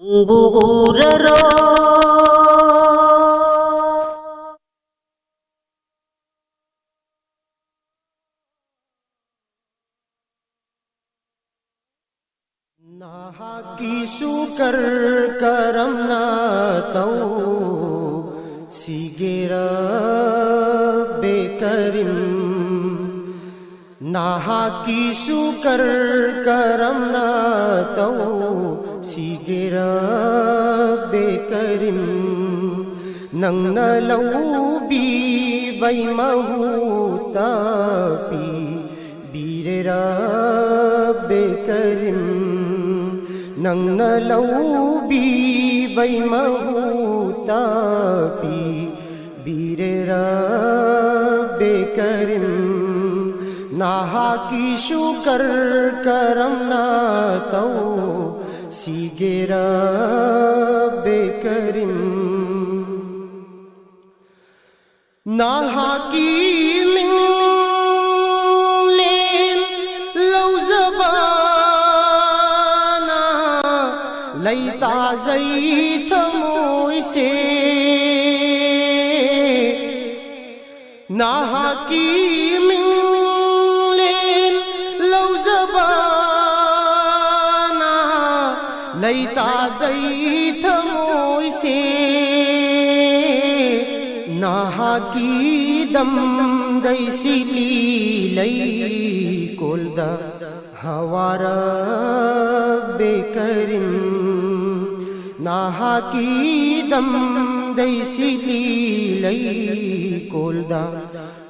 Buraro Nahaki sukar karam na tau Sigira bekarim Nahaki sukar karam na tau Sigira bekarim Nang nalaubi bay mahutapi Birera bekarim Nang nalaubi bay mahutapi Birera bekarim Nahaki shukar karam na tau Sigira bekarim Nahaki min len lau zabana Laita zai thamoi se Nahaki min len lau zabana Laita zai thamoi se Nahaki dam dai sili lai kolda hawara bekarim Nahaki dam dai sili lai kolda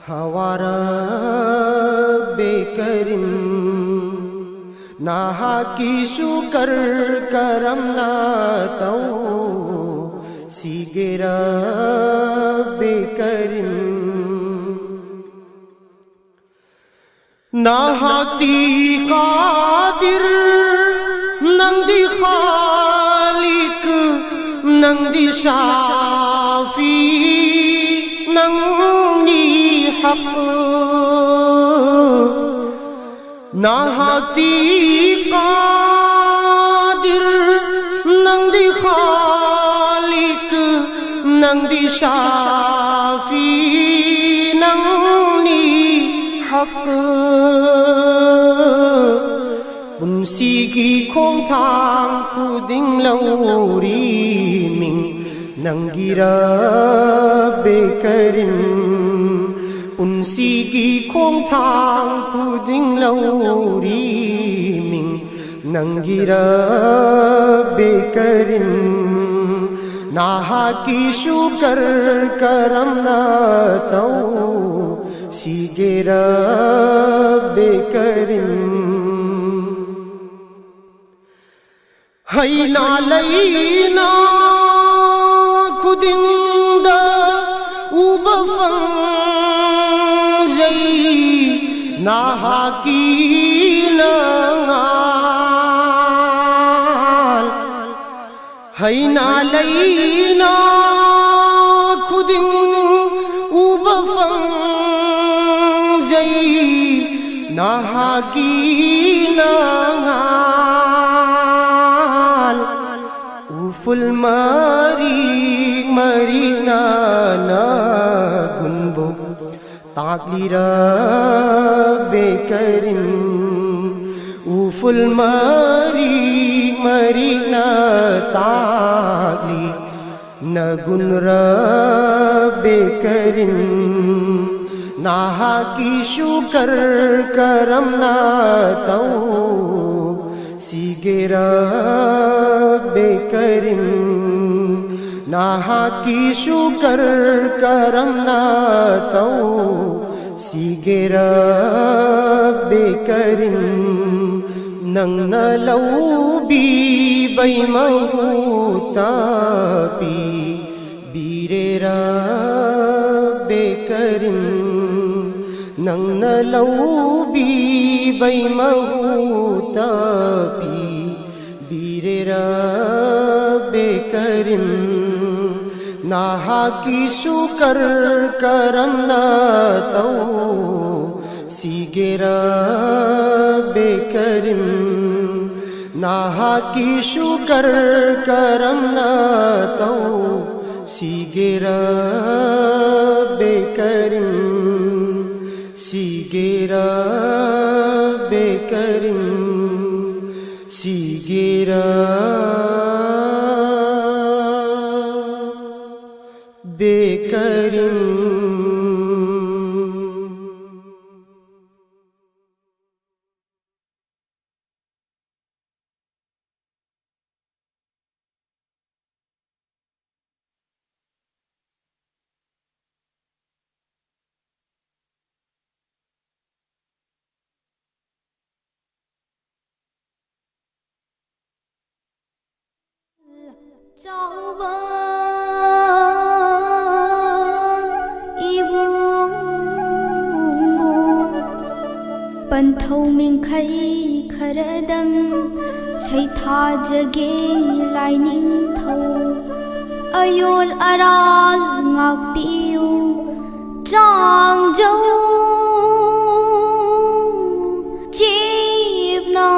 hawara bekarim Nahaki shukar karam na tau Sigira bekarim Nahaki qadir nang di khalik nang di shafi nang di haq Nahaki qadir nang di khalik nang di shafi nang ni haq Punsigi khong thang kuding lauri ming nangira bekarim Punsigi khong thang kuding lauri ming nangira bekarim Nahaki shukar karam na tau Sigira bekarim Hayna layna kudinda ubafang zay Nahaki langal Hayna layna kuding ubafang zay Nahaki langal Uful mari marina na gunbo Taklira bekarim Uful mari marina takli Nagunra bekarim Nahaki shukar karam na tau Sigira bekarim Nahaki shukar karam na tau Sigira bekarim Nang nalaubi bay mahutapi Birera bekarim Nang nalaubi bay mahutapi Birera bekarim Nahaki shukar karam na tau Sigira bekarim नाहाकी शुकर करमना तौ सीगेरा बेकरिम सीगेरा बेकरिम सीगेरा बेकरिम Chauba ibungo panthau mingkhai kharadang saitha jage laining thau ayol aral ngakpiu changjau chipna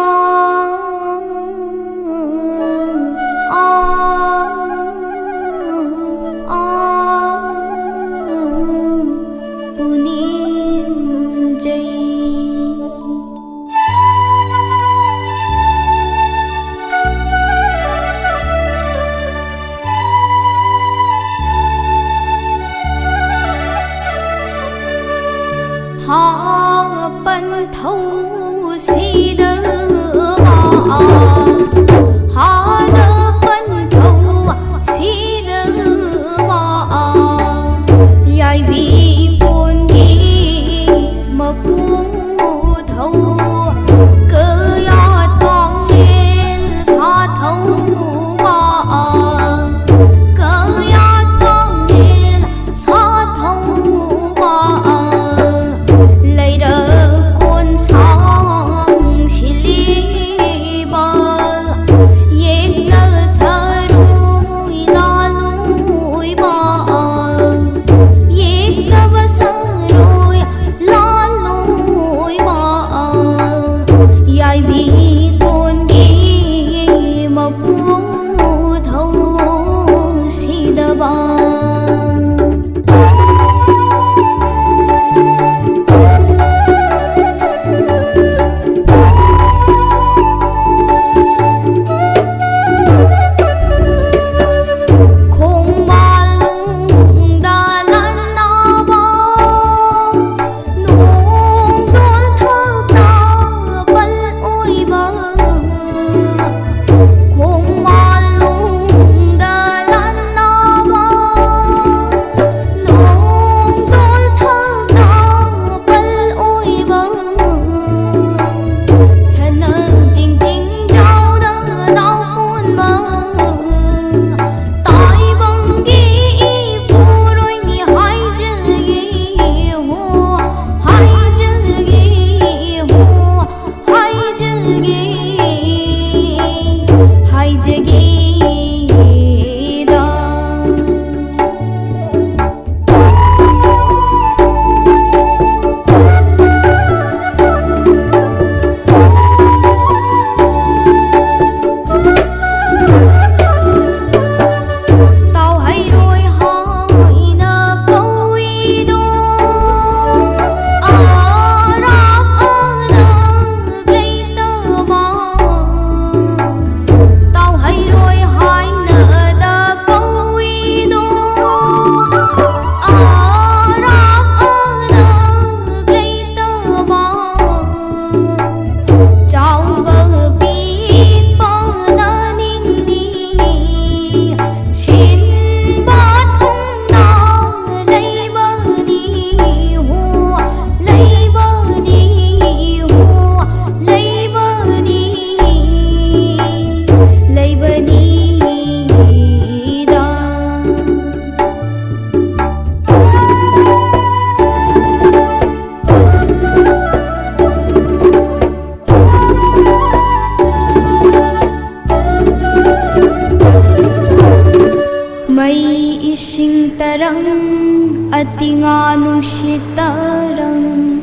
atinga nungsit tarang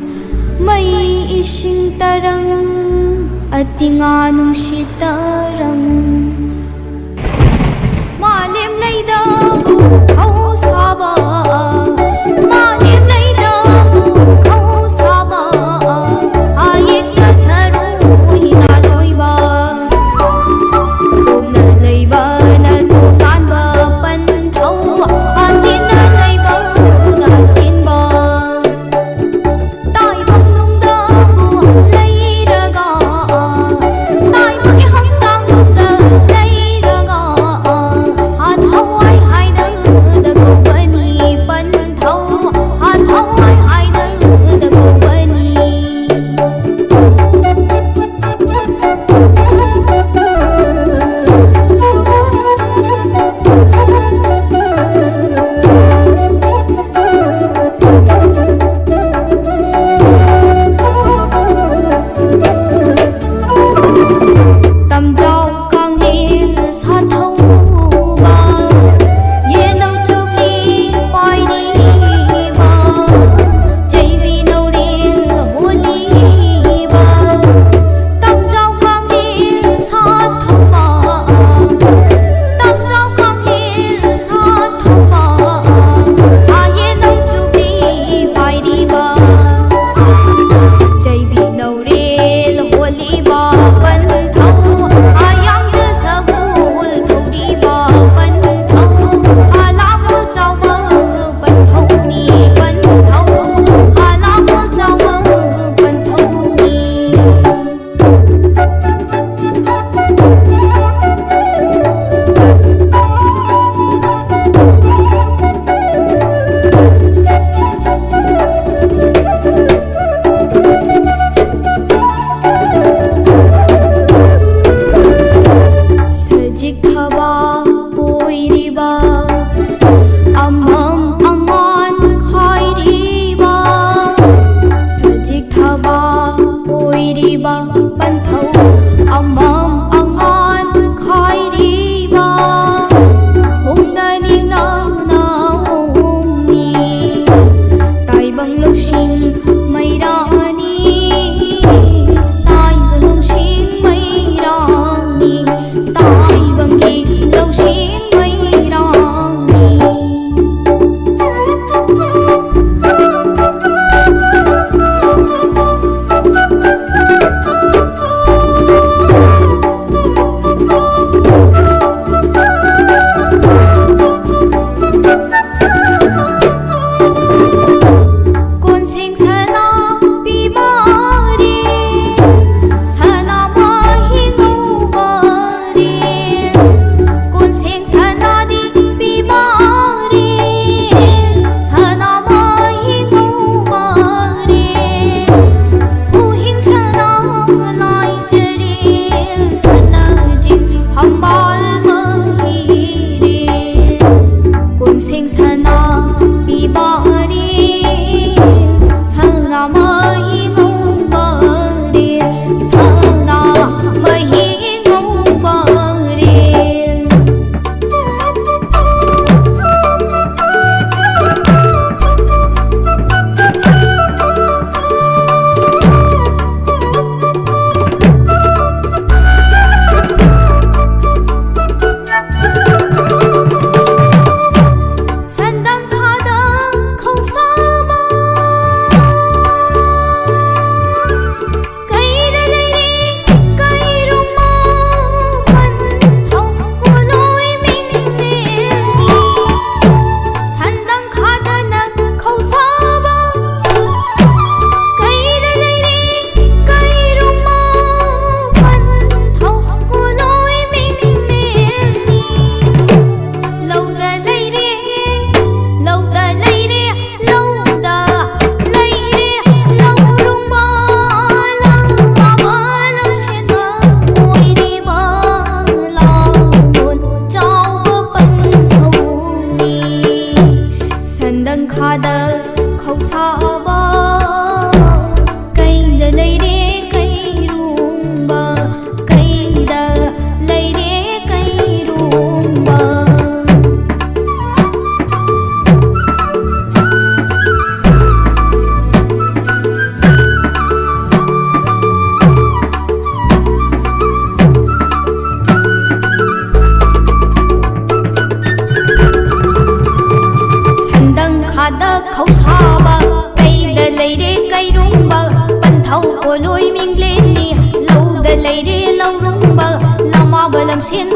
may ising tarang ꯑꯇꯤꯉꯥ ꯅꯨꯡꯁꯤꯠꯇꯔꯪ ꯃꯥꯂꯦꯝ ꯂꯩꯗꯕꯨ ꯈꯧ ꯁꯥꯕ ꯃꯥꯂꯦꯝ ꯂꯩꯗꯕꯨ ꯈꯧ ꯁꯥꯕ ꯑꯌꯦꯛꯇ ꯁꯔꯨ ꯍꯤꯂꯥꯂꯣꯏꯕ ꯇꯣꯞꯅ ꯂꯩꯕꯅ ꯇꯣꯉꯥꯟꯕ ꯄꯟꯊꯧ ꯑꯇꯤꯟꯅ ꯂꯩꯕꯅ ꯑꯇꯤꯟꯕ ꯇꯥꯏꯕꯪ ꯅꯨꯡꯗꯕꯨ ꯂꯩꯔꯒ ꯇꯥꯏꯕꯒꯤ ꯍꯛꯆꯥꯡ ꯅꯨꯡꯗ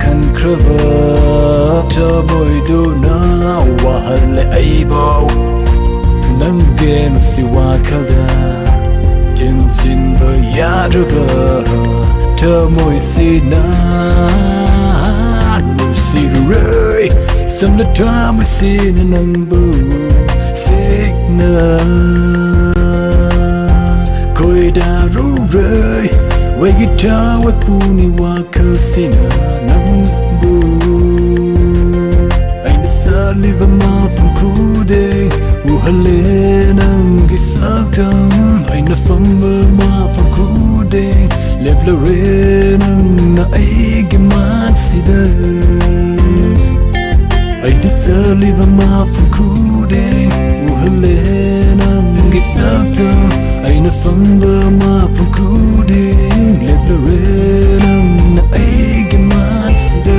khăn khờ cho môi đu na wa hale ai bao nang ge no si wa khala tin chin ba ya do ba cho môi si na no si rơi sam na tra ma si na nang bu sick na koi da ru rơi way guitar wa puni wa kusina nang bu ai na sa live ma from kude u hale nang gi sakam ai na fam ma from kude live la re nang na ai gi mat si da ai na sa live ma from kude u hale nang gi sakam ai na fam ma from kude live la re nang na ai gi mat si da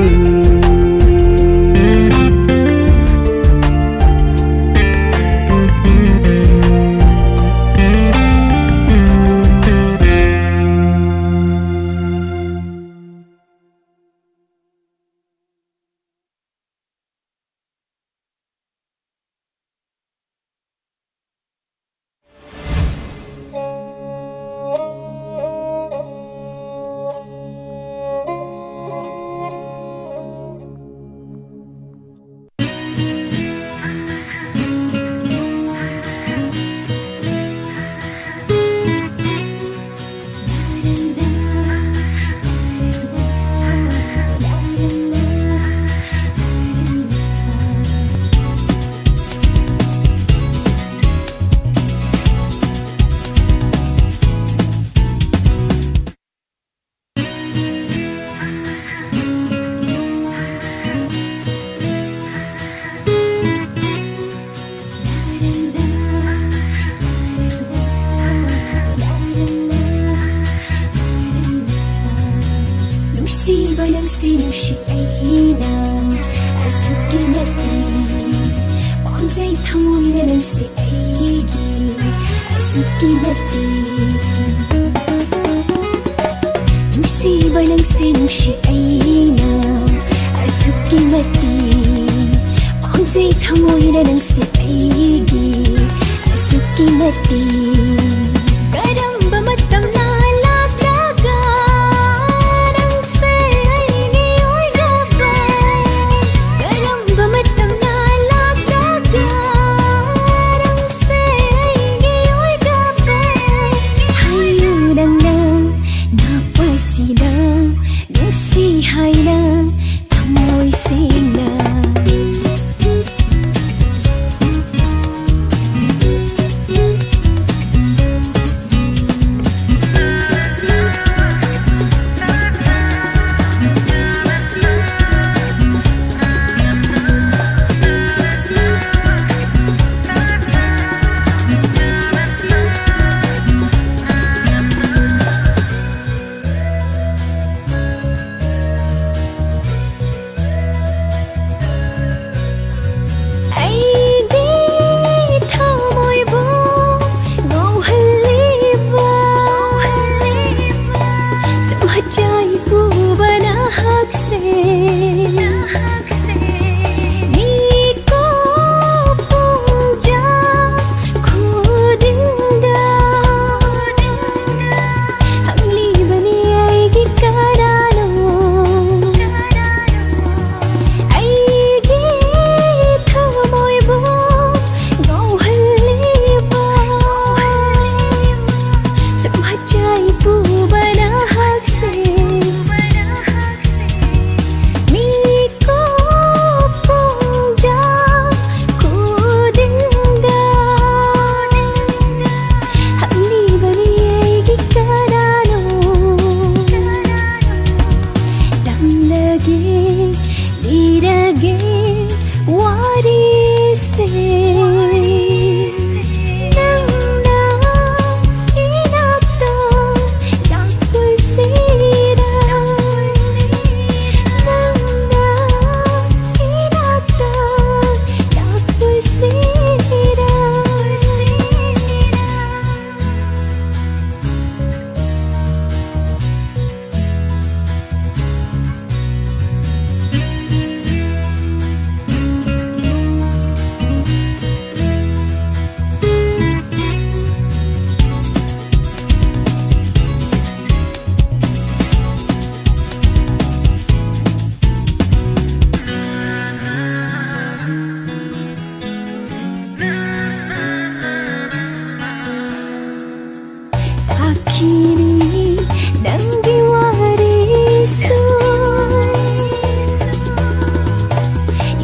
Takini Nangi warisu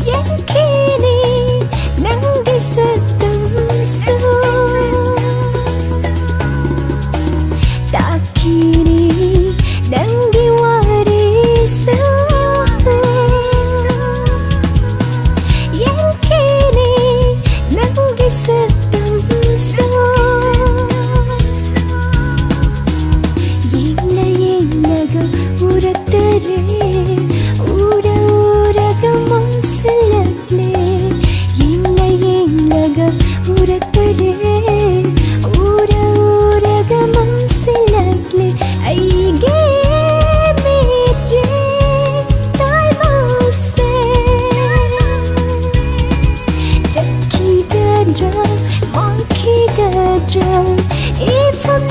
Yankini Nangi satamsu Takini Nangi warisu Yankini Nangi satamsu Yennaga urattare ura uraga mamsalatle Yennaga urattare ura uraga mamsalatle Aige mere taimase Rakhi gadra mankhi gadra Ifam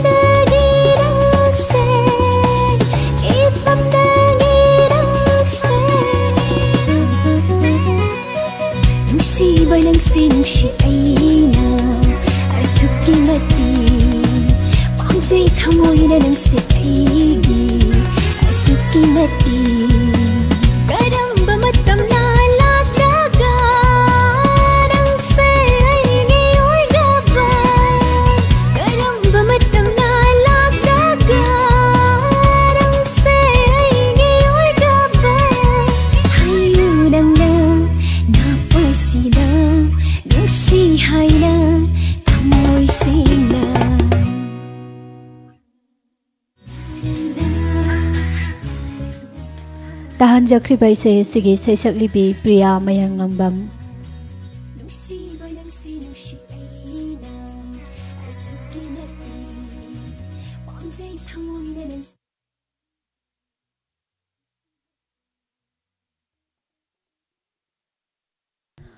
Nusiba ng sinusi ay na Asuki mati Pangzay tamoy na ng sitigi Asuki mati Karamba matam na lataga Nang say ngayon gabay Karamba matam na lataga Nang say ngayon gabay Hayunang na Napasina Nusihay na Tamoy sina Tahan jakriba isay sige saisak libi Priya Mayang Lambam. Nusiba ng sinusi ay na Asuki mati Pangzay tamoy na ng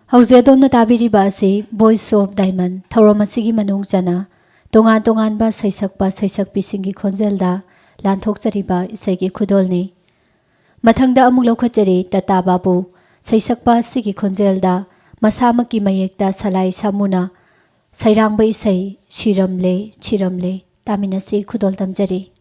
Hauzedom na tabiriba asi Voice of Diamond thauram asigi manung chana tongan tongan ba saisak pisingi khonjelda lanthokchariba isai gi khudolni mathangda amuk lokhatjari tata babu saisakpa sigi khonjelda masamaki mayekta salai samuna sairangba isai chiramle taminasi khudol tamjari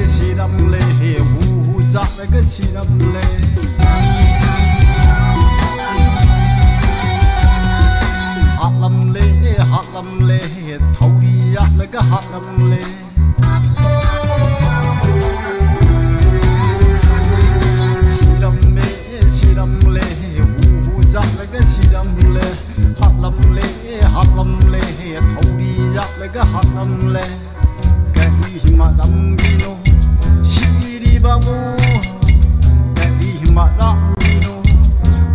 Siramle hu zaga siramle Halamle thauriya laga halamle Siramle hu zaga siramle Halamle thauriya laga halamle Kani maramino shiri babo Kani maramino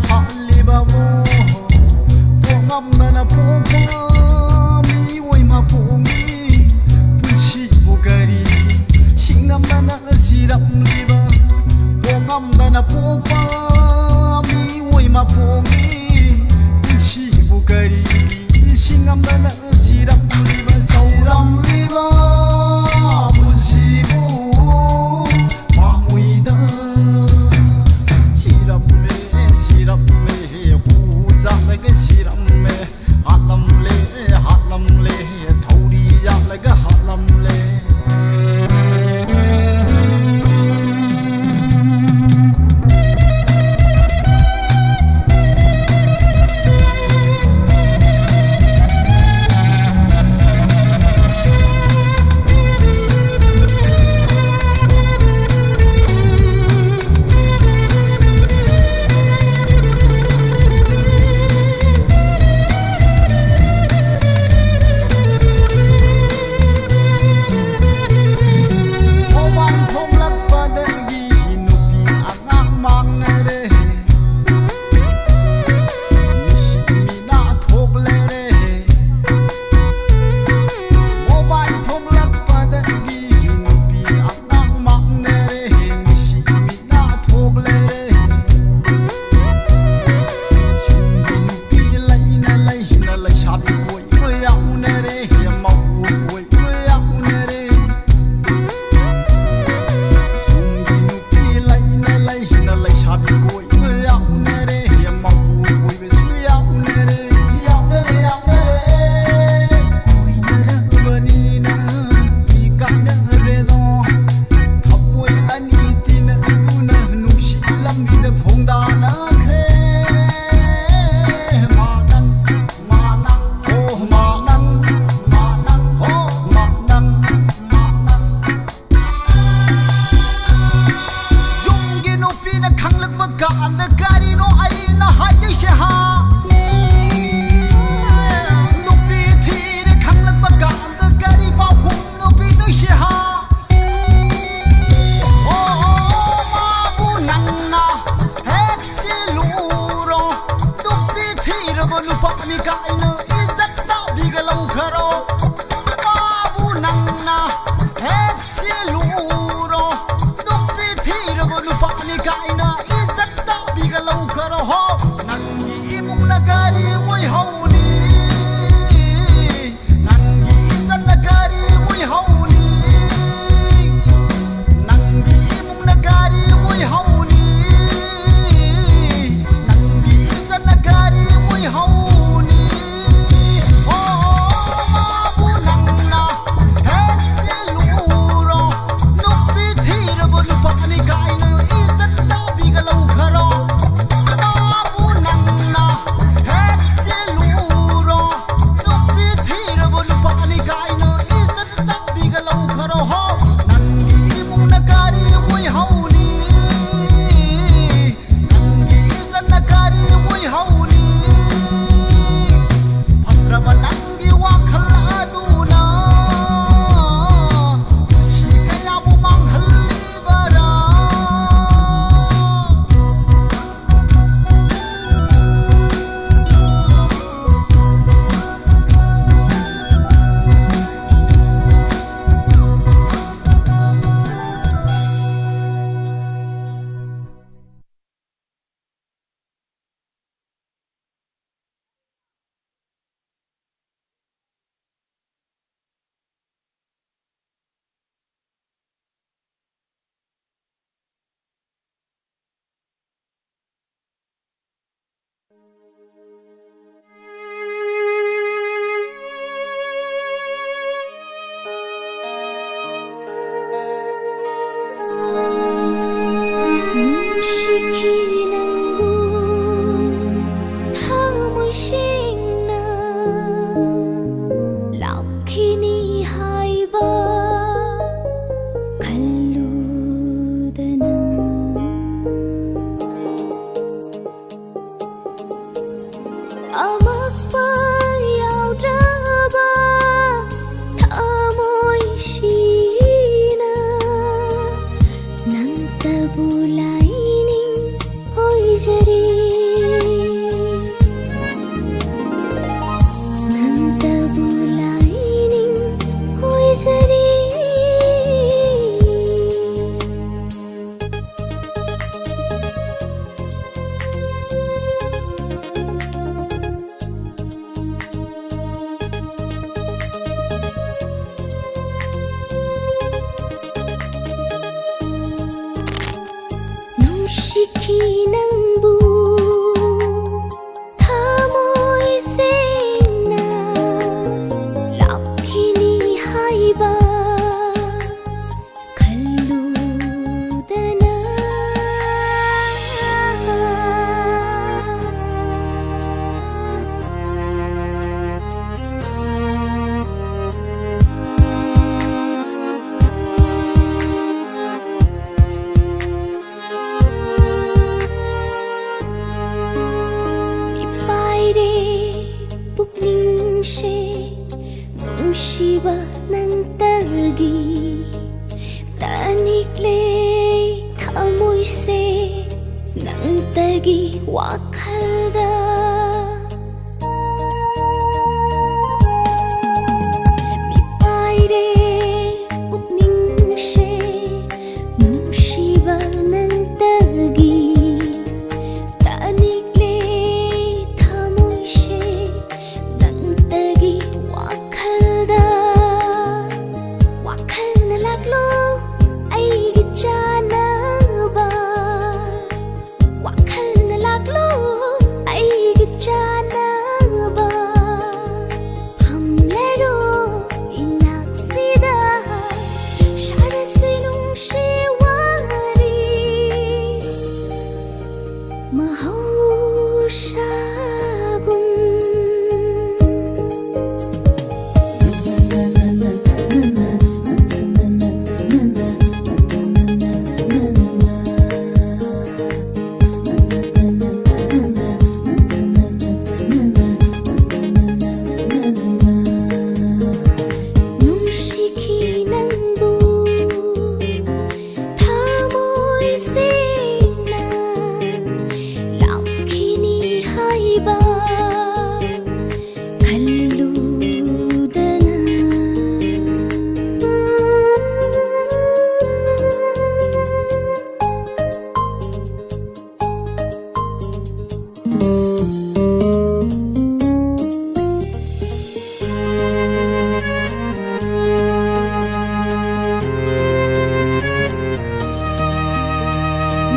hali babo Pongam na pongam mi oi ma pongi punchi bogari singnam na siram liba Pongam na pongam mi oi ma pongi punchi bogari singnam na siram liba sauram liba Halamle thauriya laga halamle 的空大那克马能马能哦马能马能哦马能马能用给努比那康乐不干的咖喱努爱那海的些哈努比提的康乐不干的咖喱包空努比的些哈lupa ni ka ina izat da bigalau kharo babu nanna hek siluro dupi thir bo lupa ni ka ina izat da bigalau kharo ho nangi imung nagari moi hauni nangi izat nagari moi hauni nangi imung nagari moi hauni nangi izat nagari moi hauni mahausagun Nungshiki nangbu thamoy sena laukini haiba khalludana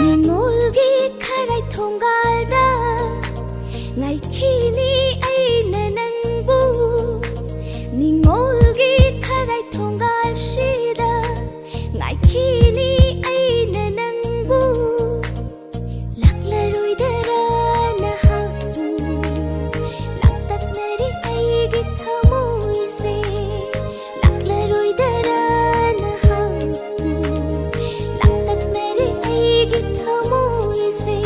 Ningolgi kharai thongalda ngai khini aina nangbu Ningolgi kharai thongal shida ngai khini aina nangbu Laklaroi dara na hapu Laktak nari aigi thamoi se Laklaroi dara na hapu Laktak nari aigi thamoi se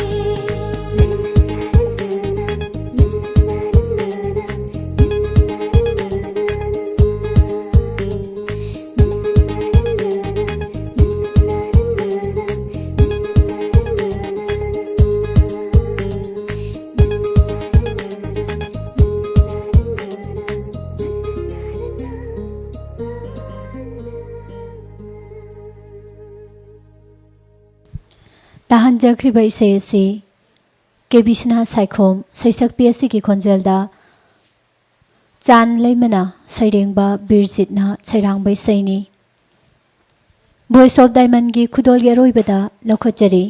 Tahanjakriba isai asi Kebisna Saikhom Saisak PSC ki khonjelda Chan Leimana Sairengba Birjitna Chairangbai Saini Voice of Diamond gi khudol yaroibada lokhotjari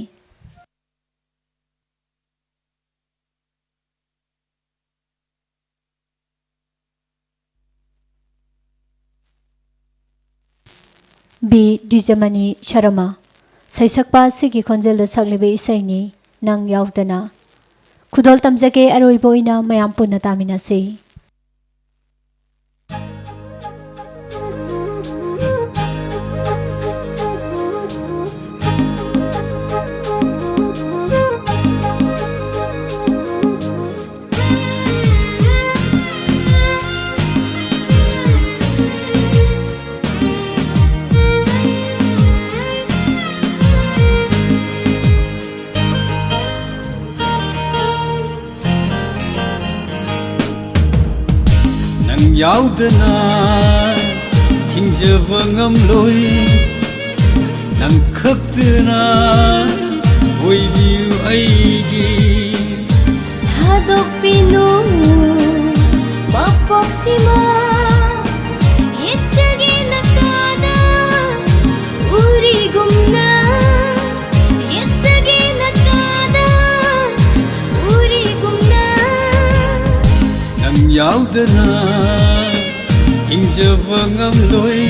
B Dijamani Sharma Saisakpa sigi khonjelda saklibe isaini nang yaudana khudol tamjake aroiboina mayam punna taminasi yaudana hinjaba ngamloi nang khaktana oibiu aigi Thadok pinu mapoksima Yetsagi nakada uri gumna Yetsagi nakada uri gumna nang yaudana hinjaba ngamloi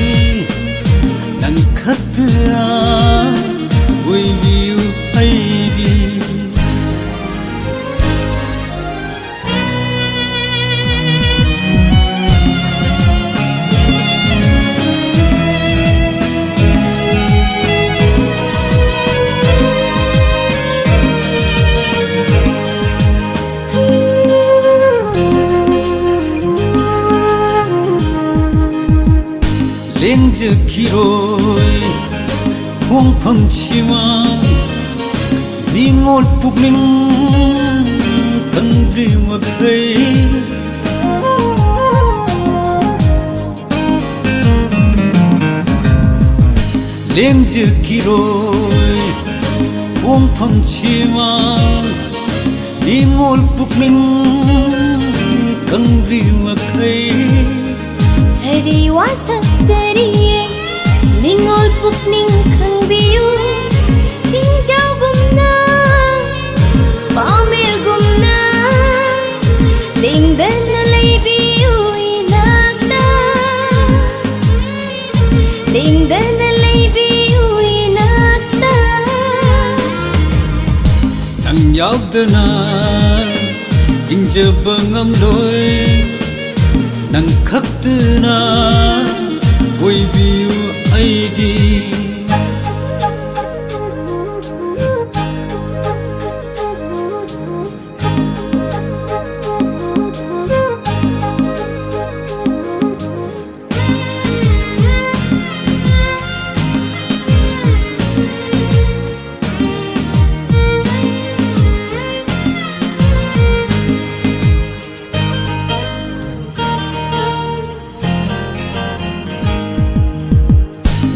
nang khaktana oibiu aigi Kiroi buông phầm chima ningol pukling kendri magai leng je kiroi buông phầm chima ningol pukling kendri magai Sari wasak sari Ningol pukning khang biu Singjau gumna Pamil gumna Lingdan na lay biu inagda Lingdan na lay biu inagda Nang yaudana ingjaba ngamloi nang khaktuna oibiu aigi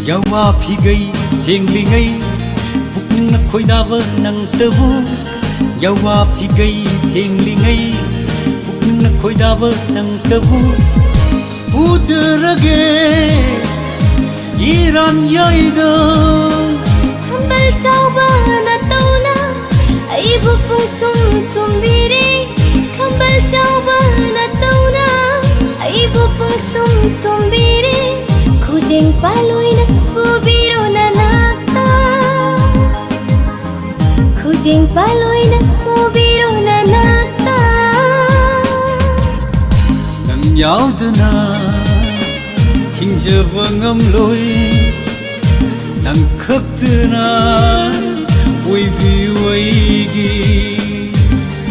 yawa phigai chenglingai pukning na khoidava nang tabu yawa phigai chenglingai pukning na khoidava nang tabu ujarage iran yaido Hambal chauba na tauna ai bu pung sum biri Hambal chauba na tauna ai bu pung sum biri Khujeng paloi na kubiro na nakta Khujeng paloi na kubiro na nakta nang yaudana hingjaba ngamloi nang khaktuna oibiu aigi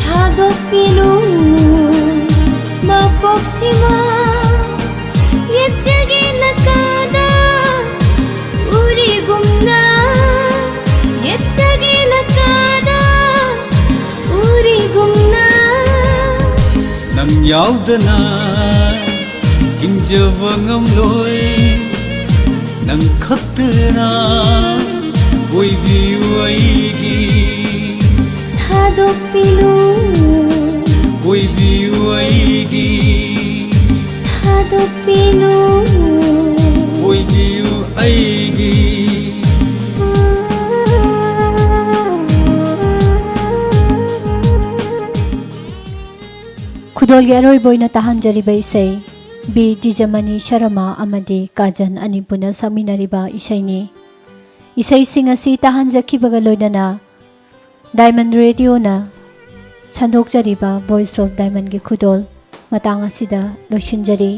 Thadok pilu mapopsima Yetsage nakada uri gumna Yetsage nakada uri gumna nang yaudana hingjaba ngamloi nang khaktuna oibiu aigi Thadok pilu oibiu aigi Thadok pilu oibiu aigi ꯈꯨꯗꯣꯜꯒꯤ ꯑꯔꯣꯏꯕ ꯑꯣꯏꯅ ꯇꯥꯍꯟꯖꯔꯤꯕ ꯏꯁꯩ ꯕꯤ ꯗꯤꯖꯃꯅꯤ ꯁꯔꯃ ꯑꯃꯗꯤ ꯀꯥꯖꯟ ꯑꯅꯤ ꯄꯨꯟꯅ ꯁꯛꯃꯤꯟꯅꯔꯤꯕ ꯏꯁꯩꯅꯤ ꯏꯁꯩꯁꯤꯡ ꯑꯁꯤ ꯇꯥꯍꯟꯖꯈꯤꯕꯒ ꯂꯣꯏꯅꯅ ꯗꯥꯏꯃꯟ ꯔꯦꯗꯤꯑꯣꯅ ꯁꯟꯗꯣꯛꯆꯔꯤꯕ ꯚꯣꯏꯁ ꯑꯣꯐ ꯗꯥꯏꯃꯟꯒꯤ ꯈꯨꯗꯣꯜ ꯃꯇꯥꯡ ꯑꯁꯤꯗ ꯂꯣꯏꯁꯤꯟꯖꯔꯤ